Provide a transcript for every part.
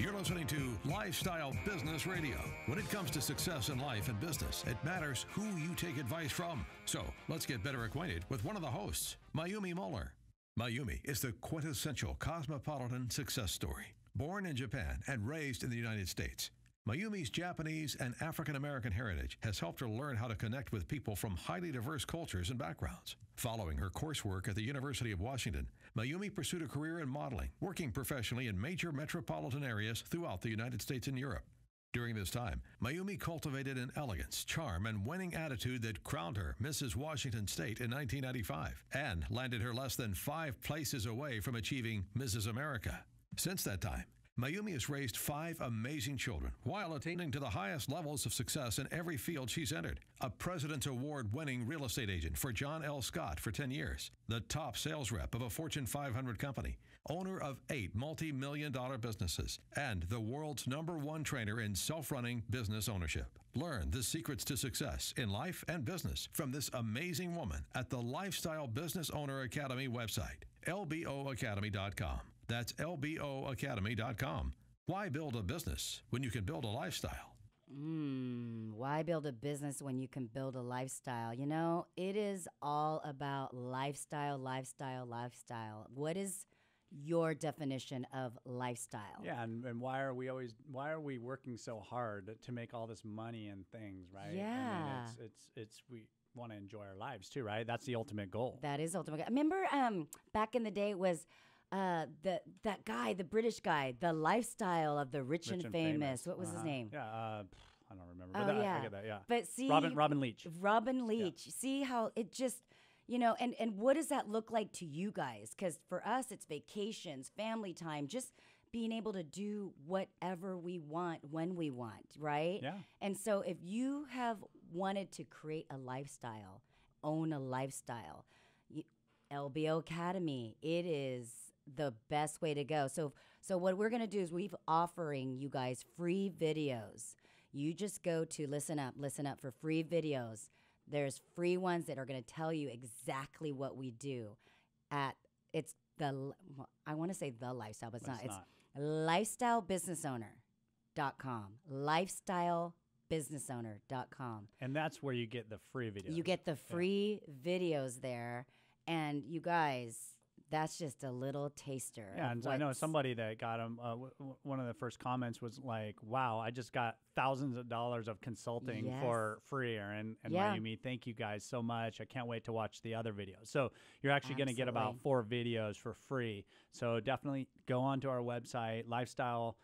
You're listening to Lifestyle Business Radio. When it comes to success in life and business, it matters who you take advice from. So let's get better acquainted with one of the hosts, Mayumi Muller. Mayumi is the quintessential cosmopolitan success story. Born in Japan and raised in the United States, Mayumi's Japanese and African-American heritage has helped her learn how to connect with people from highly diverse cultures and backgrounds. Following her coursework at the University of Washington, Mayumi pursued a career in modeling, working professionally in major metropolitan areas throughout the United States and Europe. During this time, Mayumi cultivated an elegance, charm, and winning attitude that crowned her Mrs. Washington State in 1995 and landed her less than 5 places away from achieving Mrs. America. Since that time, Mayumi has raised 5 amazing children while attaining to the highest levels of success in every field she's entered. A President's Award-winning real estate agent for John L. Scott for 10 years, the top sales rep of a Fortune 500 company, owner of 8 multi-million-dollar businesses, and the world's #1 trainer in self-running business ownership. Learn the secrets to success in life and business from this amazing woman at the Lifestyle Business Owner Academy website, lboacademy.com. That's lboacademy.com. Why build a business when you can build a lifestyle? Why build a business when you can build a lifestyle? You know, it is all about lifestyle, lifestyle, lifestyle. What is your definition of lifestyle? Yeah, and why are we working so hard to make all this money and things, right? Yeah. I mean, it's we want to enjoy our lives too, right? That's the ultimate goal. That is ultimate. Remember back in the day it was that guy, the British guy, the lifestyle of the rich and famous. What was his name? Yeah, I don't remember. Oh, But yeah. I get that, yeah. But see, Robin Leach. Robin Leach. Yeah. See how it just, you know, and what does that look like to you guys? Because for us, it's vacations, family time, just being able to do whatever we want when we want, right? Yeah. And so if you have wanted to create a lifestyle, own a lifestyle, LBO Academy, it is the best way to go. So what we're going to do is we've offering you guys free videos. You just go to listen up for free videos. There's free ones that are going to tell you exactly what we do I want to say the lifestyle, but it's not. It's lifestylebusinessowner.com. Lifestylebusinessowner.com. And that's where you get the free videos. You get the free videos there. And you guys, that's just a little taster. Yeah, and I know somebody that got them. One of the first comments was like, "Wow, I just got thousands of dollars of consulting for free." And Mayumi, thank you guys so much. I can't wait to watch the other videos. So you're actually going to get about 4 videos for free. So definitely go onto our website, Lifestyle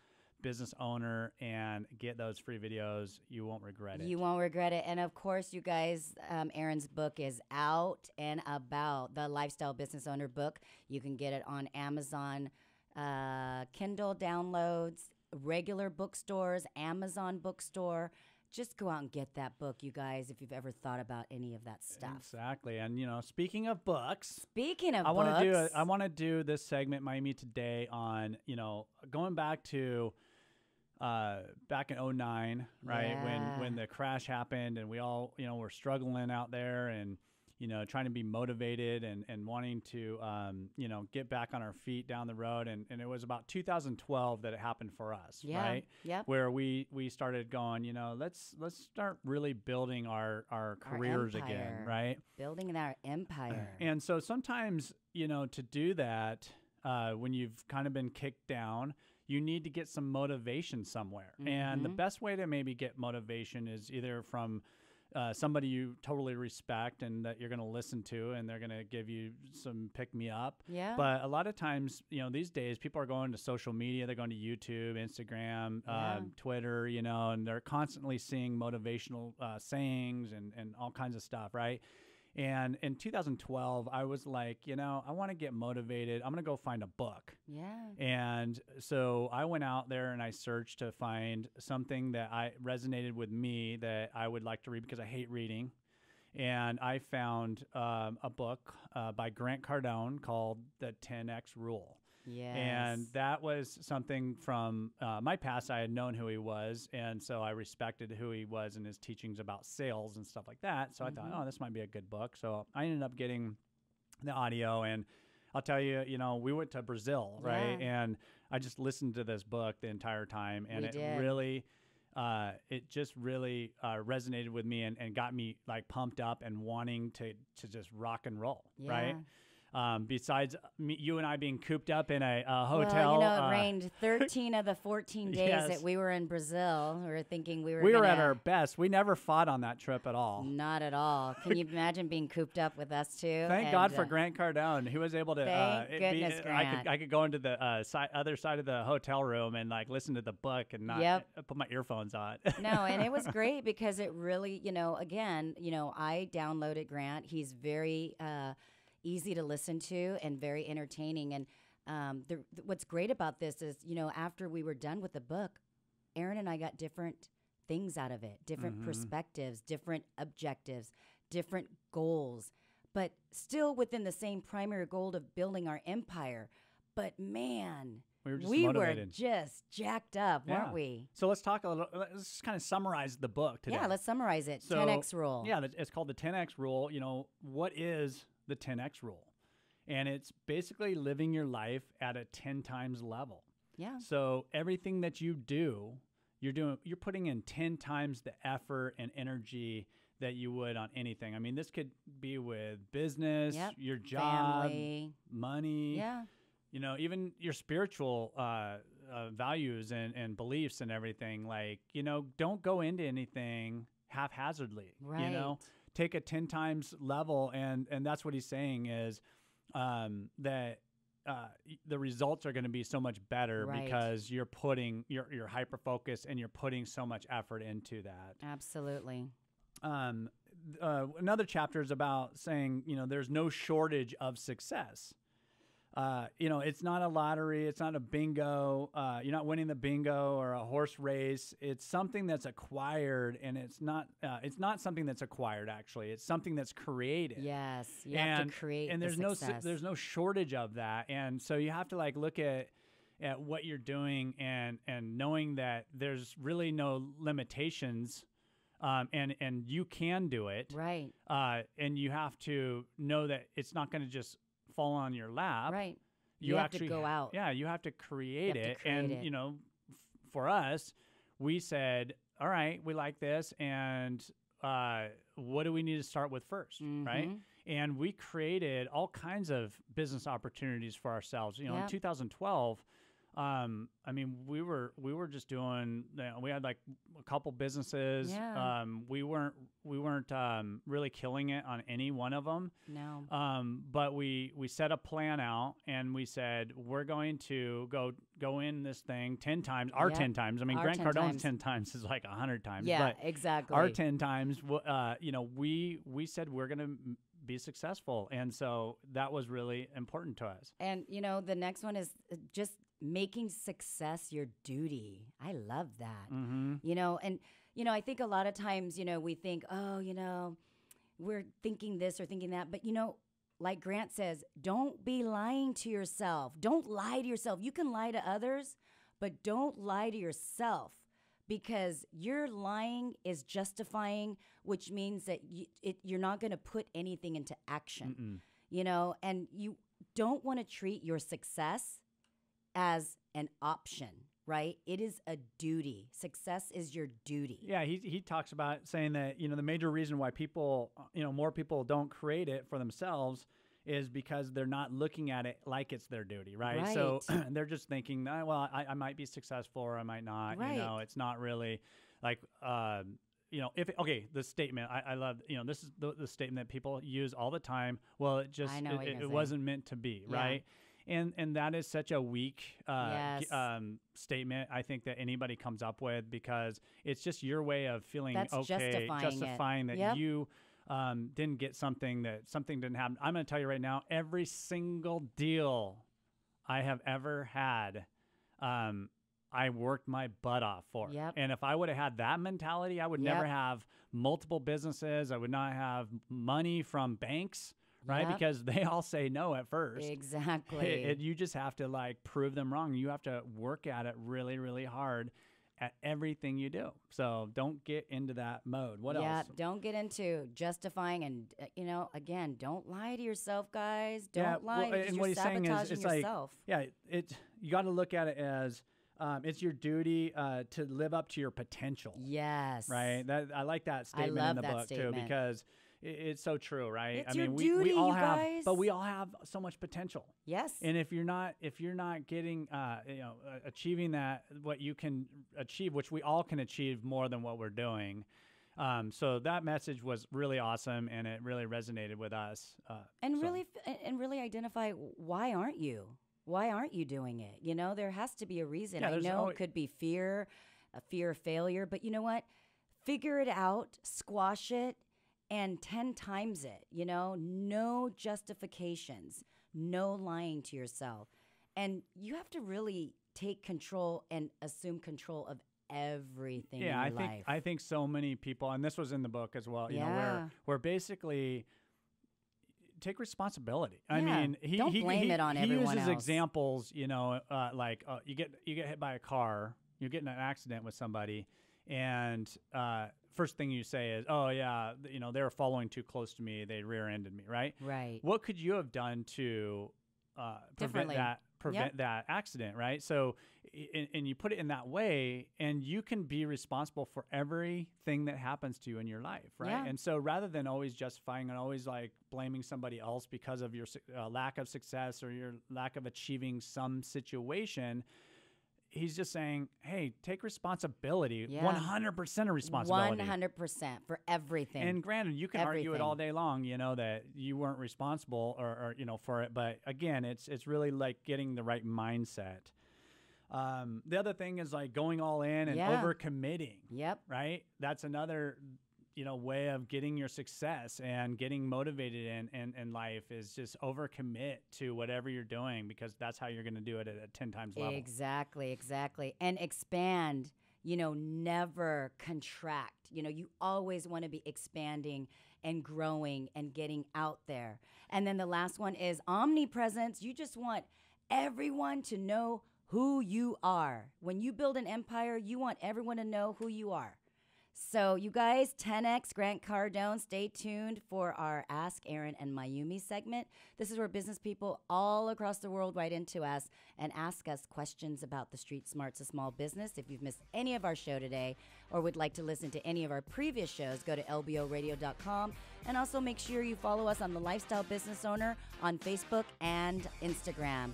Business Owner, and get those free videos. You won't regret it. You won't regret it. And of course, you guys, Aaron's book is out and about, the Lifestyle Business Owner book. You can get it on Amazon, Kindle downloads, regular bookstores, Amazon bookstore. Just go out and get that book, you guys, if you've ever thought about any of that stuff. Exactly. And, you know, speaking of books, I want to do this segment, Mayumi, today on, you know, going back to back in 2009, right? Yeah. When the crash happened and we all, you know, were struggling out there and, you know, trying to be motivated and wanting to, you know, get back on our feet down the road. And it was about 2012 that it happened for us, right? Yeah. Where we started going, you know, let's start really building our careers again, right? Building our empire. And so sometimes, you know, to do that, when you've kind of been kicked down, you need to get some motivation somewhere. Mm-hmm. And the best way to maybe get motivation is either from somebody you totally respect and that you're going to listen to and they're going to give you some pick me up. Yeah. But a lot of times, you know, these days people are going to social media, they're going to YouTube, Instagram, Twitter, you know, and they're constantly seeing motivational sayings and all kinds of stuff, right? And in 2012, I was like, you know, I want to get motivated. I'm going to go find a book. Yeah. And so I went out there and I searched to find something that resonated with me that I would like to read because I hate reading. And I found a book by Grant Cardone called The 10X Rule. Yes. And that was something from my past. I had known who he was, and so I respected who he was and his teachings about sales and stuff like that. So I thought, oh, this might be a good book. So I ended up getting the audio, and I'll tell you, we went to Brazil, right? And I just listened to this book the entire time, and it just really resonated with me and got me like pumped up and wanting to just rock and roll, right? Besides you and I being cooped up in a hotel. Well, it rained 13 of the 14 days that we were in Brazil. We were thinking we were at our best. We never fought on that trip at all. Not at all. Can you imagine being cooped up with us too? Thank God for Grant Cardone. He was able to. Thank goodness, Grant. I could go into the other side of the hotel room and like listen to the book and not put my earphones on. No, and it was great because it really, again, I downloaded Grant. He's very easy to listen to and very entertaining. And what's great about this is, after we were done with the book, Aaron and I got different things out of it, different perspectives, different objectives, different goals, but still within the same primary goal of building our empire. But man, we were just jacked up, weren't we? So let's talk a little. Let's just kind of summarize the book today. Yeah, let's summarize it. 10X rule. Yeah, it's called the 10X rule. What is the 10X rule? And it's basically living your life at a 10 times level. Yeah. So everything that you do, you're putting in 10 times the effort and energy that you would on anything. I mean, this could be with business, your job, family, money. Yeah. Even your spiritual values and beliefs and everything. Like, don't go into anything haphazardly. Right. Take a 10 times level, and that's what he's saying is that the results are going to be so much better because you're putting you're hyper focused and you're putting so much effort into that. Absolutely. Another chapter is about saying there's no shortage of success. It's not a lottery. It's not a bingo. You're not winning the bingo or a horse race. It's something that's acquired, and it's not something that's acquired. Actually, it's something that's created. Yes, you have to create. And there's success. no shortage of that. And so you have to like look at what you're doing and knowing that there's really no limitations. And you can do it. Right. And you have to know that it's not going to just fall on your lap. Right. You have to go out. Yeah, you have to create it. For us, we said, all right, we like this, and what do we need to start with first, right? And we created all kinds of business opportunities for ourselves. In 2012, we were just doing. We had like a couple businesses. Yeah. We weren't really killing it on any one of them. No. But we set a plan out, and we said we're going to go in this thing 10 times. Our 10 times. I mean, Grant Cardone's 10 times is like 100 times. Yeah, but exactly. Our 10 times. We said we're going to be successful, and so that was really important to us. And the next one is just making success your duty. I love that. And I think a lot of times, we think, we're thinking this or thinking that, but like Grant says, don't be lying to yourself. Don't lie to yourself. You can lie to others, but don't lie to yourself, because your lying is justifying, which means that you're not going to put anything into action. And you don't want to treat your success as an option, right? It is a duty. Success is your duty. Yeah, he talks about saying that, the major reason why people, more people don't create it for themselves is because they're not looking at it like it's their duty, right? So they're just thinking, well, I might be successful or I might not. Right. It's not really like, the statement, I love, this is the statement that people use all the time. Well, it wasn't meant to be, right? And that is such a weak statement, I think, that anybody comes up with, because it's just your way of feeling justifying that you didn't get something didn't happen. I'm going to tell you right now, every single deal I have ever had, I worked my butt off for. Yep. And if I would have had that mentality, I would never have multiple businesses. I would not have money from banks. Right? Yep. Because they all say no at first. Exactly. You just have to like prove them wrong. You have to work at it really, really hard. at everything you do. So don't get into that mode. What else? Yeah, don't get into justifying and, again, don't lie to yourself, guys. Don't lie. Well, and what he's saying is, it's yourself. You got to look at it as it's your duty to live up to your potential. Yes. Right? I like that statement in the book, too, because it's so true, right? It's your duty, we all you have, guys. but we all have so much potential. Yes. And if you're not getting, achieving that, what you can achieve, which we all can achieve more than what we're doing. So that message was really awesome, and it really resonated with us. Really identify, why aren't you? Why aren't you doing it? There has to be a reason. I know it could be fear, a fear of failure, but you know what? Figure it out, squash it, and 10 times it, no justifications, no lying to yourself. And you have to really take control and assume control of everything in your life. I think so many people, and this was in the book as well, where basically take responsibility. I mean, don't blame it on everyone else. He uses examples, like you get hit by a car, you get in an accident with somebody, and first thing you say is, oh yeah, they were following too close to me, they rear-ended me, right? Right. What could you have done to prevent that accident, right? So, and you put it in that way, and you can be responsible for everything that happens to you in your life, right? Yeah. And so rather than always justifying and always like blaming somebody else because of your lack of success or your lack of achieving some situation, he's just saying, hey, take responsibility, 100% of responsibility. 100% for everything. And granted, you can argue it all day long, that you weren't responsible or for it. But again, it's really like getting the right mindset. The other thing is like going all in and overcommitting. Yep. Right? That's another way of getting your success and getting motivated in life is just overcommit to whatever you're doing, because that's how you're going to do it at a 10 times level. Exactly. And expand, never contract. You always want to be expanding and growing and getting out there. And then the last one is omnipresence. You just want everyone to know who you are. When you build an empire, you want everyone to know who you are. So you guys, 10X, Grant Cardone, stay tuned for our Ask Aaron and Mayumi segment. This is where business people all across the world write into us and ask us questions about the street smarts of small business. If you've missed any of our show today or would like to listen to any of our previous shows, go to lboradio.com. And also make sure you follow us on The Lifestyle Business Owner on Facebook and Instagram.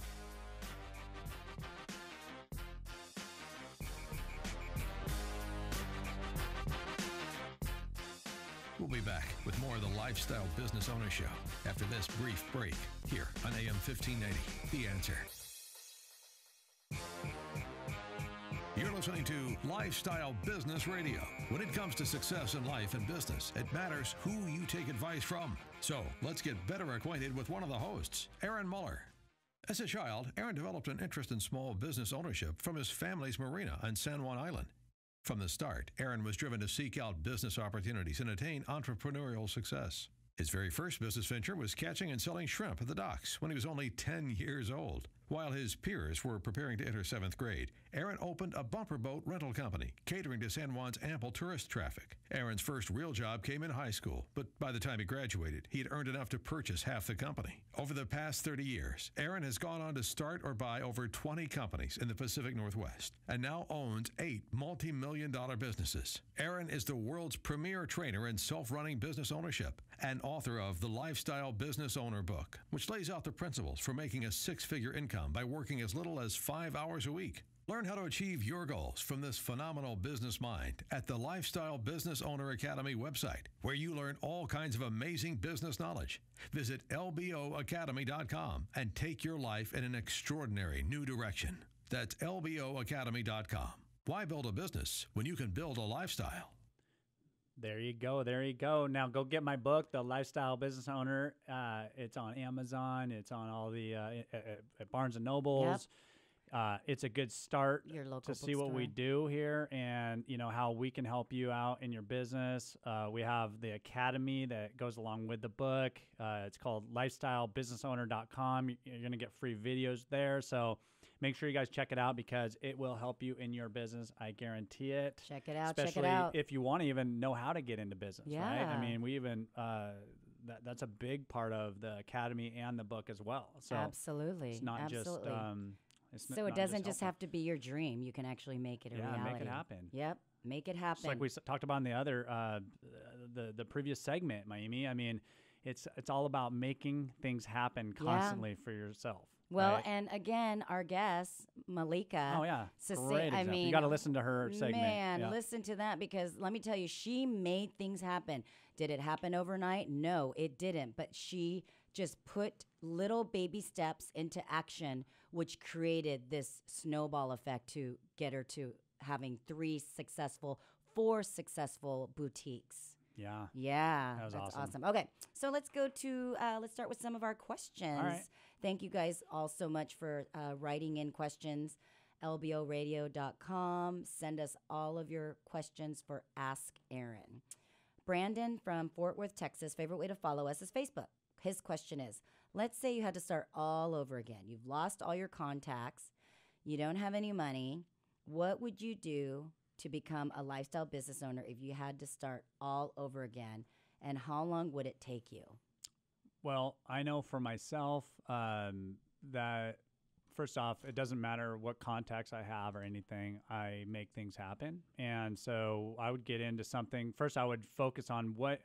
We'll be back with more of the Lifestyle Business Owner Show after this brief break here on AM 1590, The Answer. You're listening to Lifestyle Business Radio. When it comes to success in life and business, it matters who you take advice from. So let's get better acquainted with one of the hosts, Aaron Muller. As a child, Aaron developed an interest in small business ownership from his family's marina on San Juan Island. From the start, Aaron was driven to seek out business opportunities and attain entrepreneurial success. His very first business venture was catching and selling shrimp at the docks when he was only 10 years old. While his peers were preparing to enter 7th grade, Aaron opened a bumper boat rental company, catering to San Juan's ample tourist traffic. Aaron's first real job came in high school, but by the time he graduated, he had earned enough to purchase half the company. Over the past 30 years, Aaron has gone on to start or buy over 20 companies in the Pacific Northwest and now owns 8 multi-million-dollar businesses. Aaron is the world's premier trainer in self-running business ownership and author of the Lifestyle Business Owner book, which lays out the principles for making a 6-figure income by working as little as 5 hours a week. Learn how to achieve your goals from this phenomenal business mind at the Lifestyle Business Owner Academy website, where you learn all kinds of amazing business knowledge. Visit lboacademy.com and take your life in an extraordinary new direction. That's lboacademy.com. Why build a business when you can build a lifestyle? There you go. There you go. Now go get my book, The Lifestyle Business Owner. It's on Amazon. It's on all the at Barnes & Nobles. Yep. It's a good start to see what we do here and, how we can help you out in your business. We have the academy that goes along with the book. It's called lifestylebusinessowner.com. You're going to get free videos there. So make sure you guys check it out because it will help you in your business. I guarantee it. Check it out. Especially check it out. if you want to even know how to get into business, Yeah. right? I mean, we even that's a big part of the academy and the book as well. So absolutely, it's not absolutely. just So it doesn't just have to be your dream. You can actually make it a reality. Make it happen. Yep, make it happen. Just like we talked about in the other the previous segment, Mayumi. I mean, it's all about making things happen constantly for yourself. Well, right? and again, our guest, Malika. Oh, yeah. Great example. You got to listen to her segment. Man, listen to that because let me tell you, she made things happen. Did it happen overnight? No, it didn't. But she just put little baby steps into action, which created this snowball effect to get her to having 4 successful boutiques. Yeah. Yeah. That was awesome. Okay. So let's go to, let's start with some of our questions. All right. Thank you guys all so much for writing in questions. lboradio.com. Send us all of your questions for Ask Aaron. Brandon from Fort Worth, Texas. Favorite way to follow us is Facebook. His question is, let's say you had to start all over again. You've lost all your contacts. You don't have any money. What would you do to become a lifestyle business owner if you had to start all over again? And how long would it take you? Well, I know for myself that first off, it doesn't matter what contacts I have or anything, I make things happen. And so I would get into something. First, I would focus on what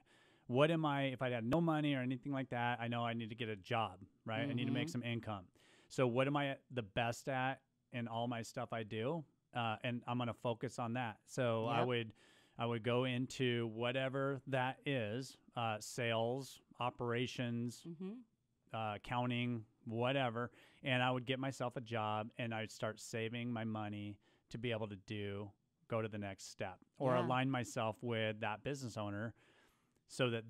am I, if I had no money or anything like that, I know I need to get a job, right? Mm-hmm. I need to make some income. So what am I the best at in all my stuff I do? And I'm going to focus on that. So Yep. I would go into whatever that is, sales, operations, accounting, whatever. And I would get myself a job and I'd start saving my money to be able to go to the next step or align myself with that business owner so that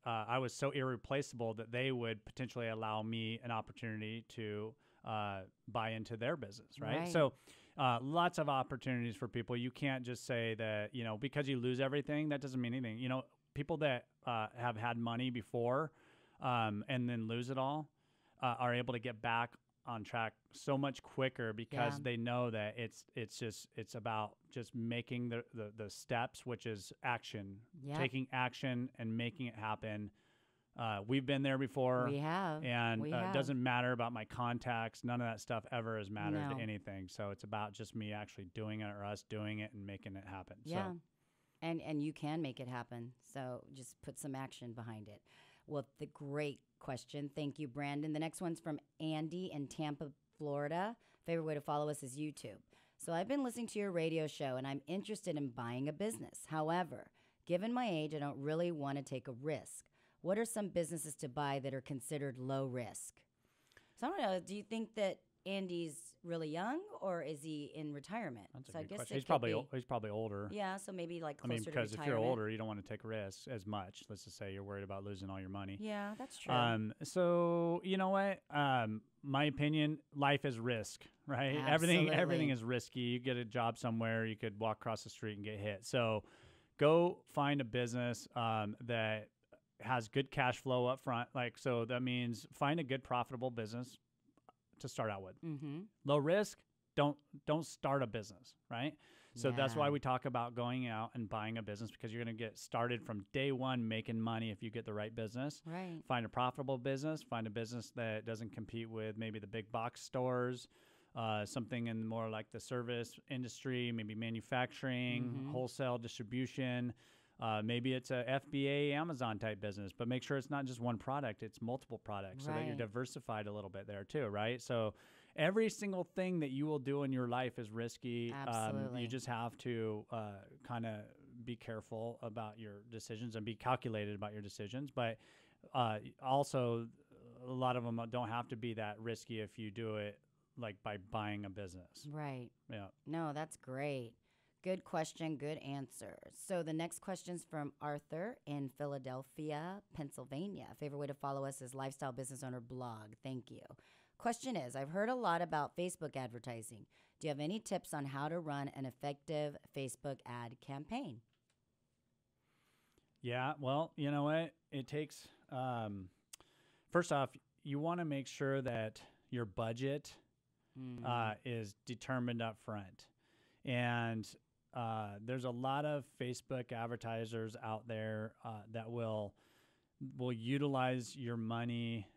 I was so irreplaceable that they would potentially allow me an opportunity to buy into their business. Right. So lots of opportunities for people. You can't just say that, because you lose everything, that doesn't mean anything. People that have had money before and then lose it all are able to get back on track so much quicker because they know that it's about just making the steps, which is action, taking action and making it happen. We've been there before. We have. And it doesn't matter about my contacts. None of that stuff ever has mattered to anything. So it's about just me actually doing it or us doing it and making it happen. Yeah. So. And you can make it happen. So just put some action behind it. Well, the great question. Thank you, Brandon. The next one's from Andy in Tampa, Florida. Favorite way to follow us is YouTube. So I've been listening to your radio show and I'm interested in buying a business. However, given my age, I don't really want to take a risk. What are some businesses to buy that are considered low risk? So I don't know. Do you think that Andy's really young or is he in retirement? That's a so good I guess question. He's probably older. Yeah, so maybe like closer to because retirement. if you're older, you don't want to take risks as much. Let's just say you're worried about losing all your money. Yeah, that's true. So you know what? My opinion, life is risk, right? Absolutely. Everything is risky. You get a job somewhere, you could walk across the street and get hit. So go find a business that has good cash flow up front. So that means find a good profitable business to start out with. Mm-hmm. Low risk, don't start a business, right? So that's why we talk about going out and buying a business because you're going to get started from day one making money if you get the right business. Right. Find a profitable business. Find a business that doesn't compete with maybe the big box stores, something in more like the service industry, maybe manufacturing, wholesale distribution. Maybe it's a FBA Amazon type business, but make sure it's not just one product, it's multiple products so that you're diversified a little bit there too, right? So every single thing that you will do in your life is risky. Absolutely. You just have to kind of be careful about your decisions and be calculated about your decisions. But also, a lot of them don't have to be that risky if you do it like by buying a business. Right. Yeah. No, that's great. Good question, good answer. So the next question's from Arthur in Philadelphia, Pennsylvania. Favorite way to follow us is Lifestyle Business Owner Blog. Thank you. Question is, I've heard a lot about Facebook advertising. Do you have any tips on how to run an effective Facebook ad campaign? Yeah, well, you know what? It takes, first off, you want to make sure that your budget is determined up front. And there's a lot of Facebook advertisers out there that will utilize your money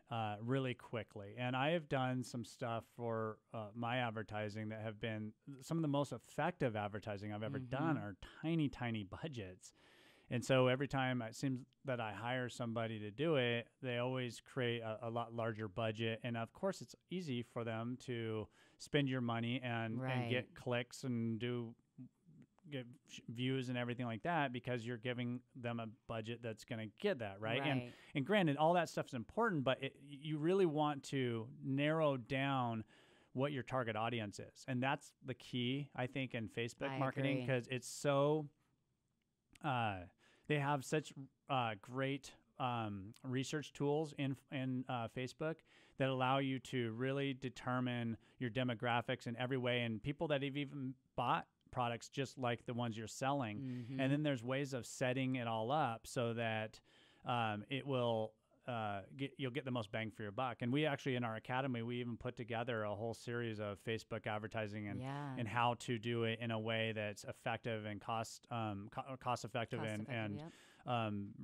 really quickly. And I have done some stuff for my advertising that have been some of the most effective advertising I've ever done are tiny, tiny budgets. And so every time it seems that I hire somebody to do it, they always create a lot larger budget. And of course, it's easy for them to spend your money and get clicks and get views and everything like that, because you're giving them a budget that's going to get that, right? And granted, all that stuff is important, but you really want to narrow down what your target audience is. And that's the key, I think, in Facebook marketing, because it's so they have such great research tools in Facebook that allow you to really determine your demographics in every way, and people that have even bought products just like the ones you're selling. And then there's ways of setting it all up so that it will you'll get the most bang for your buck. And we actually, in our academy, we even put together a whole series of Facebook advertising and how to do it in a way that's effective and cost effective and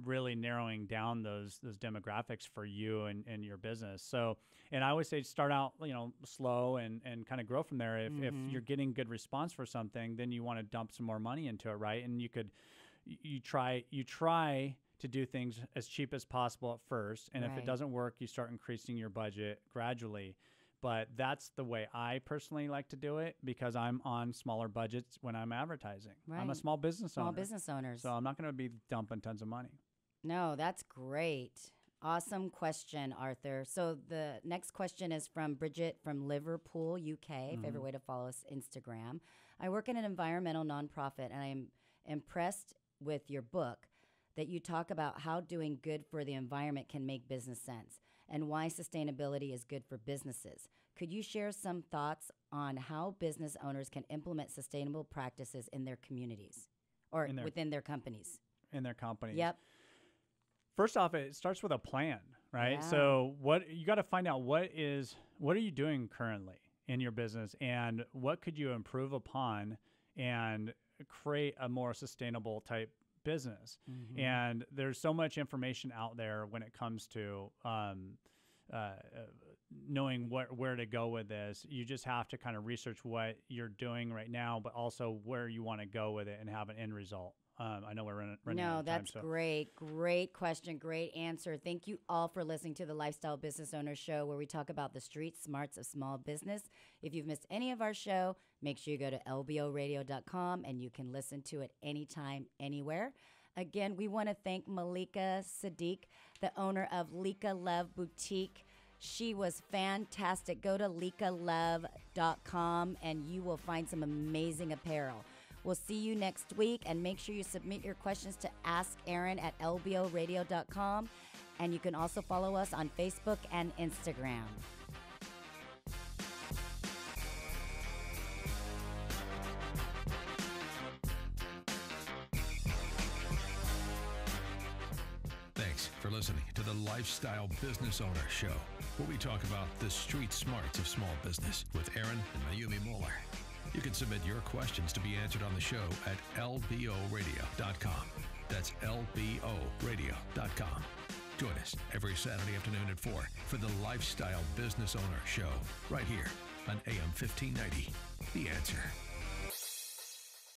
really narrowing down those demographics for you and your business. So, and I always say start out, slow and kind of grow from there. If you're getting good response for something, then you want to dump some more money into it, right? And you try to do things as cheap as possible at first, and if it doesn't work, you start increasing your budget gradually. But that's the way I personally like to do it, because I'm on smaller budgets when I'm advertising. I'm a small business owner. Small business owners. So I'm not going to be dumping tons of money. No, that's great. Awesome question, Arthur. So the next question is from Bridget from Liverpool, UK. Favorite way to follow us, Instagram. I work in an environmental nonprofit, and I'm impressed with your book that you talk about how doing good for the environment can make business sense and why sustainability is good for businesses. Could you share some thoughts on how business owners can implement sustainable practices in their communities or within their companies? In their companies. Yep. First off, it starts with a plan, right? Yeah. So you got to find out what are you doing currently in your business, and what could you improve upon and create a more sustainable type business. And there's so much information out there when it comes to knowing where to go with this. You just have to kind of research what you're doing right now, but also where you want to go with it and have an end result. I know we're running out of time. No, that's great. Great question. Great answer. Thank you all for listening to the Lifestyle Business Owner Show, where we talk about the street smarts of small business. If you've missed any of our show, make sure you go to lboradio.com and you can listen to it anytime, anywhere. Again, we want to thank Malika Siddiq, the owner of Lika Love Boutique. She was fantastic. Go to likalove.com and you will find some amazing apparel. We'll see you next week, and make sure you submit your questions to askaaron@lboradio.com, and you can also follow us on Facebook and Instagram. Thanks for listening to the Lifestyle Business Owner Show, where we talk about the street smarts of small business with Aaron and Mayumi Muller. You can submit your questions to be answered on the show at lboradio.com. That's lboradio.com. Join us every Saturday afternoon at 4 for the Lifestyle Business Owner Show, right here on AM 1590. The Answer.